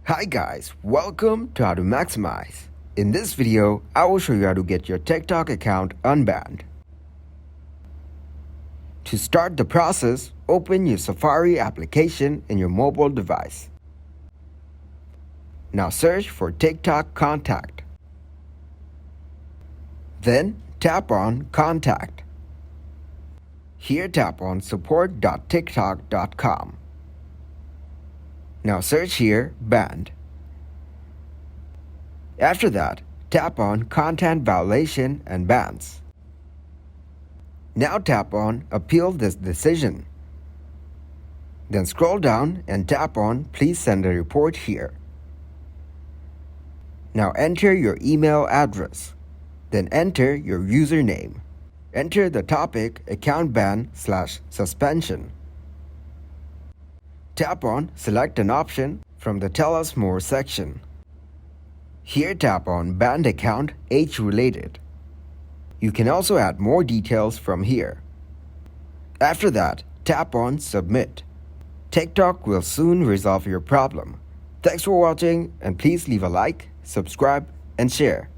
Hi guys, welcome to How to Maximize. In this video, I will show you how to get your TikTok account unbanned. To start the process, open your Safari application in your mobile device. Now search for TikTok Contact. Then tap on Contact. Here tap on support.tiktok.com. Now search here Banned. After that, tap on Content Violation and Bans. Now tap on Appeal this decision. Then scroll down and tap on Please send a report here. Now enter your email address. Then enter your username. Enter the topic Account Ban/Suspension. Tap on Select an option from the Tell Us More section. Here tap on Banned Account Age-Related. You can also add more details from here. After that, tap on Submit. TikTok will soon resolve your problem. Thanks for watching and please leave a like, subscribe, and share.